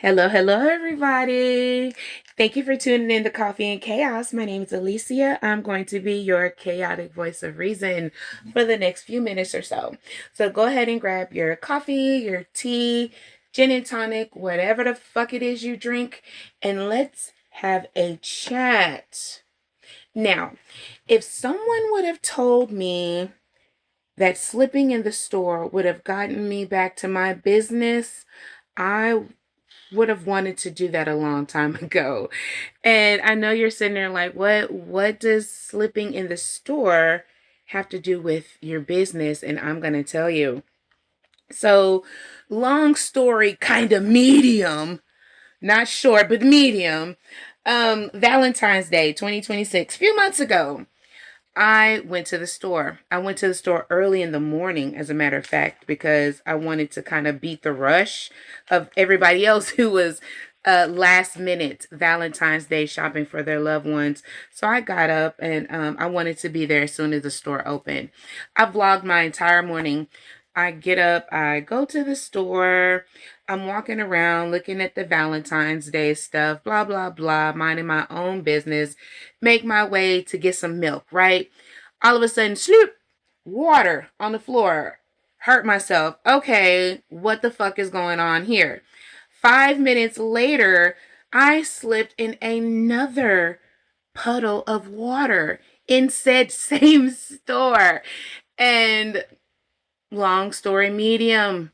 Hello, hello, everybody. Thank you for tuning in to Coffee and Chaos. My name is Alicia. I'm going to be your chaotic voice of reason for the next few minutes or so. So go ahead and grab your coffee, your tea, gin and tonic, whatever the fuck it is you drink, and let's have a chat. Now, if someone would have told me that slipping in the store would have gotten me back to my business, I would have wanted to do that a long time ago. And I know you're sitting there like, what does slipping in the store have to do with your business? And I'm going to tell you. So, long story, kind of medium, not short, but medium. Valentine's Day 2026, a few months ago. I went to the store. I went to the store early in the morning, as a matter of fact, because I wanted to kind of beat the rush of everybody else who was last minute Valentine's Day shopping for their loved ones. So I got up and I wanted to be there as soon as the store opened. I vlogged my entire morning. I get up, I go to the store. I'm walking around looking at the Valentine's Day stuff, blah, blah, blah, minding my own business, make my way to get some milk, right? All of a sudden, sloop, water on the floor. Hurt myself. Okay, what the fuck is going on here? 5 minutes later, I slipped in another puddle of water in said same store. And long story medium,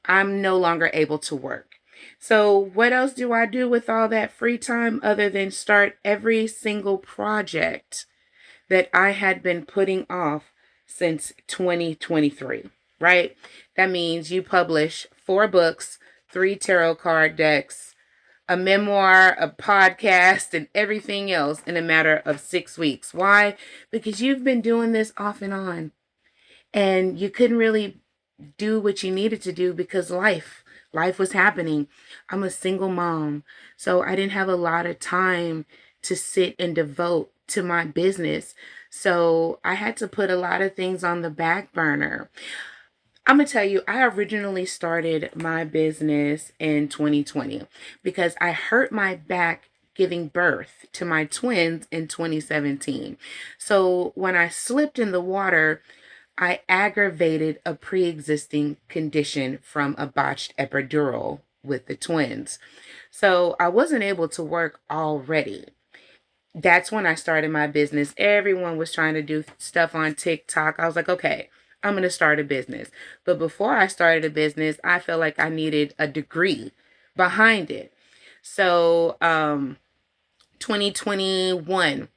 I'm no longer able to work. So, what else do I do with all that free time other than start every single project that I had been putting off since 2023, right? That means you publish 4 books, 3 tarot card decks, a memoir, a podcast, and everything else in a matter of 6 weeks. Why? Because you've been doing this off and on, and you couldn't really do what you needed to do because life was happening. I'm a single mom, so I didn't have a lot of time to sit and devote to my business. So I had to put a lot of things on the back burner. I'm gonna tell you, I originally started my business in 2020 because I hurt my back giving birth to my twins in 2017. So when I slipped in the water, I aggravated a pre existing condition from a botched epidural with the twins. So I wasn't able to work already. That's when I started my business. Everyone was trying to do stuff on TikTok. I was like, okay, I'm going to start a business. But before I started a business, I felt like I needed a degree behind it. So, 2021,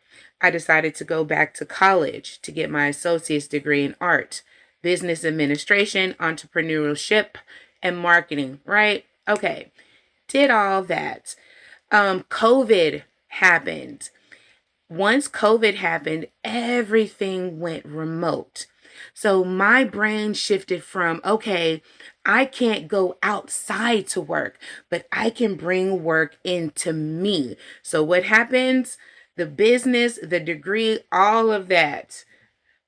I decided to go back to college to get my associate's degree in art, business administration, entrepreneurship, and marketing, right? Okay, did all that. COVID happened. Once COVID happened, everything went remote. So my brain shifted from, okay, I can't go outside to work, but I can bring work into me. So what happens? The business, the degree, all of that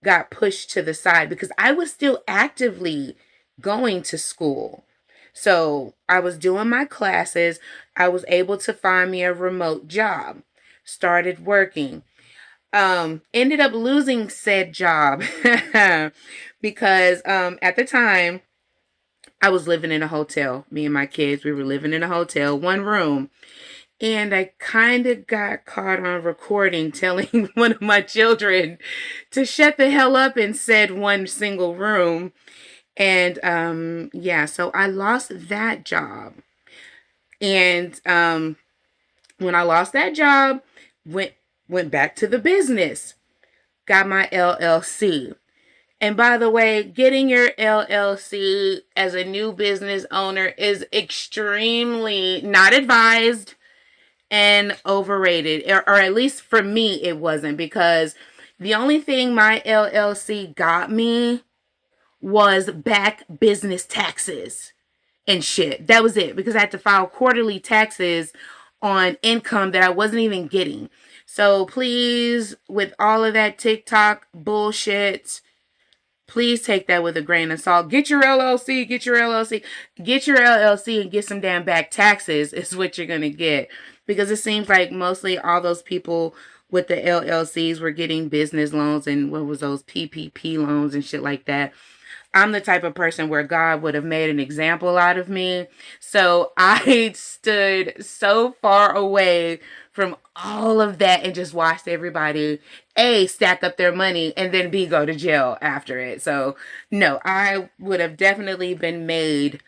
got pushed to the side because I was still actively going to school. So I was doing my classes. I was able to find me a remote job, started working. Ended up losing said job because at the time I was living in a hotel. Me and my kids, we were living in a hotel, 1 room. And I kind of got caught on recording telling one of my children to shut the hell up in said one single room. And yeah, so I lost that job. And when I lost that job, went went back to the business, got my LLC. And by the way, getting your LLC as a new business owner is extremely not advised and overrated, or at least for me, it wasn't, because the only thing my LLC got me was back business taxes and shit. That was it, because I had to file quarterly taxes on income that I wasn't even getting. So please, with all of that TikTok bullshit, please take that with a grain of salt. Get your LLC, get your LLC, get your LLC and get some damn back taxes is what you're going to get. Because it seems like mostly all those people with the LLCs were getting business loans and what was those PPP loans and shit like that. I'm the type of person where God would have made an example out of me. So I stood so far away from all of that and just watched everybody A, stack up their money, and then B, go to jail after it. So no, I would have definitely been made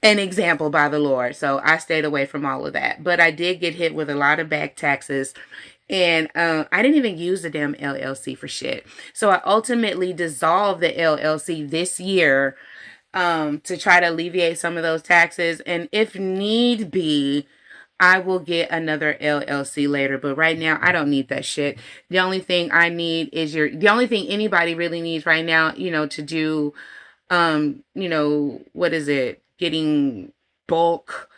an example by the Lord. So I stayed away from all of that. But I did get hit with a lot of back taxes. And I didn't even use the damn LLC for shit. So I ultimately dissolved the LLC this year to try to alleviate some of those taxes. And if need be, I will get another LLC later. But right now, I don't need that shit. The only thing I need is the only thing anybody really needs right now, to do, what is it? Getting bulk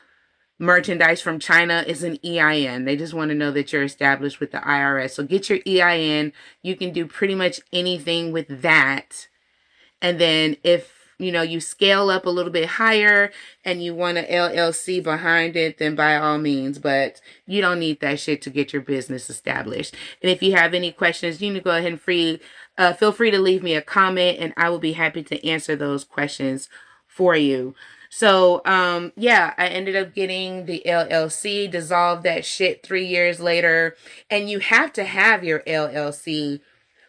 merchandise from China is an EIN. They just want to know that you're established with the IRS. So get your EIN. You can do pretty much anything with that. And then if you scale up a little bit higher and you want an LLC behind it, then by all means, but you don't need that shit to get your business established. And if you have any questions, you can go ahead and feel free to leave me a comment and I will be happy to answer those questions for you. So, I ended up getting the LLC, dissolved that shit 3 years later. And you have to have your LLC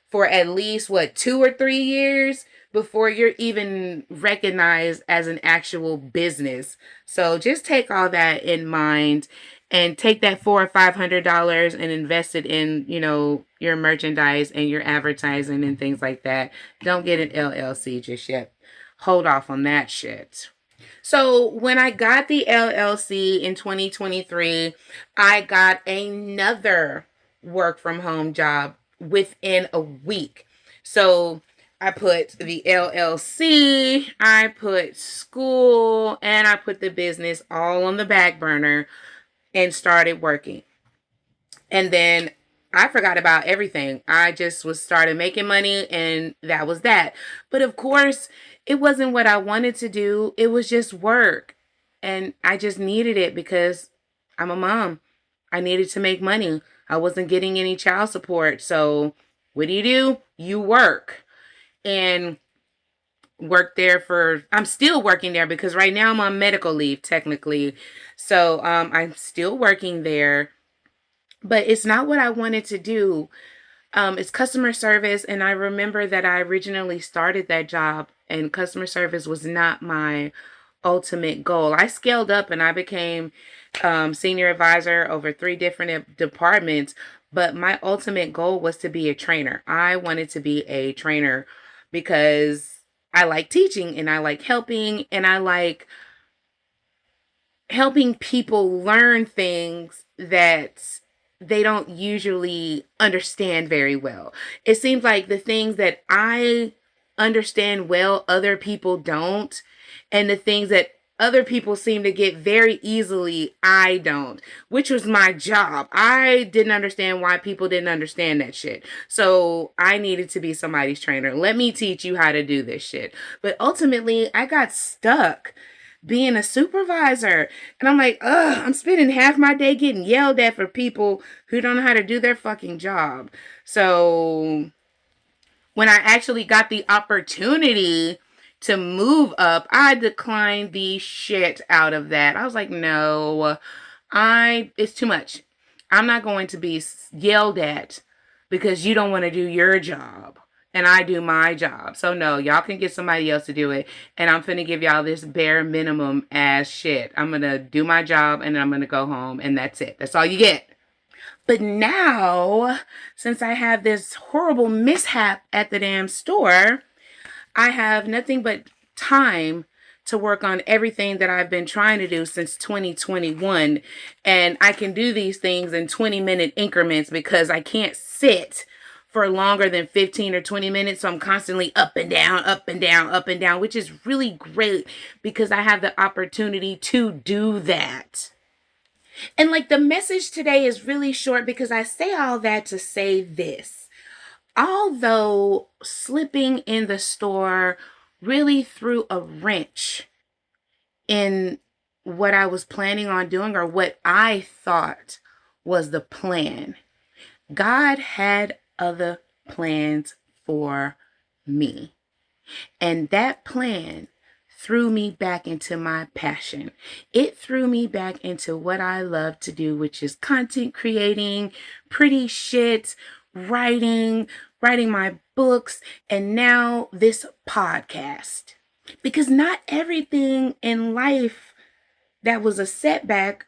for at least 2 or 3 years before you're even recognized as an actual business. So just take all that in mind and take that $400 or $500 and invest it in, your merchandise and your advertising and things like that. Don't get an LLC just yet. Hold off on that shit. So when I got the LLC in 2023, I got another work from home job within a week. So I put the LLC, I put school, and I put the business all on the back burner and started working. And then I forgot about everything. I just started making money and that was that. But of course, it wasn't what I wanted to do. It was just work. And I just needed it because I'm a mom. I needed to make money. I wasn't getting any child support. So what do? You work. And work there I'm still working there because right now I'm on medical leave technically. So I'm still working there. But it's not what I wanted to do. It's customer service. And I remember that I originally started that job and customer service was not my ultimate goal. I scaled up and I became senior advisor over 3 different departments. But my ultimate goal was to be a trainer. I wanted to be a trainer because I like teaching and I like helping and I like helping people learn things that they don't usually understand very well. It seems like the things that I understand well, other people don't. And the things that other people seem to get very easily, I don't, which was my job. I didn't understand why people didn't understand that shit. So I needed to be somebody's trainer. Let me teach you how to do this shit. But ultimately, I got stuck being a supervisor. And I'm like, I'm spending half my day getting yelled at for people who don't know how to do their fucking job. So when I actually got the opportunity to move up, I declined the shit out of that. I was like, no, it's too much. I'm not going to be yelled at because you don't want to do your job and I do my job. So no, y'all can get somebody else to do it. And I'm finna give y'all this bare minimum ass shit. I'm gonna do my job and then I'm gonna go home and that's it. That's all you get. But now, since I have this horrible mishap at the damn store, I have nothing but time to work on everything that I've been trying to do since 2021. And I can do these things in 20-minute increments because I can't sit for longer than 15 or 20 minutes. So I'm constantly up and down, up and down, up and down, which is really great because I have the opportunity to do that. And like the message today is really short because I say all that to say this. although slipping in the store really threw a wrench in what I was planning on doing or what I thought was the plan, God had other plans for me. And that plan threw me back into my passion. It threw me back into what I love to do, which is content creating, pretty shit, writing my books, and now this podcast. Because not everything in life that was a setback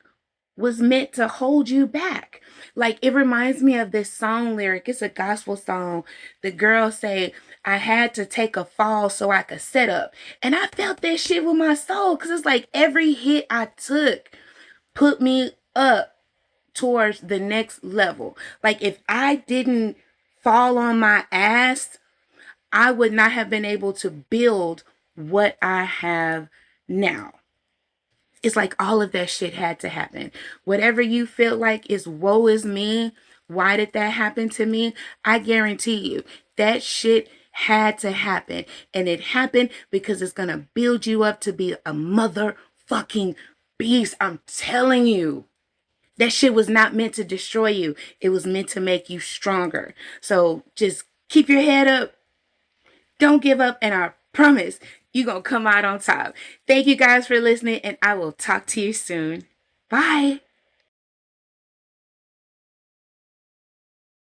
was meant to hold you back. Like, it reminds me of this song lyric. It's a gospel song. The girl say, I had to take a fall so I could set up. And I felt that shit with my soul, because it's like every hit I took put me up towards the next level. Like, if I didn't fall on my ass, I would not have been able to build what I have now. It's like all of that shit had to happen. Whatever you feel like is woe is me, why did that happen to me? I guarantee you that shit had to happen. And it happened because it's going to build you up to be a motherfucking beast. I'm telling you. That shit was not meant to destroy you. It was meant to make you stronger. So just keep your head up. Don't give up, and I promise you're going to come out on top. Thank you guys for listening, and I will talk to you soon. Bye.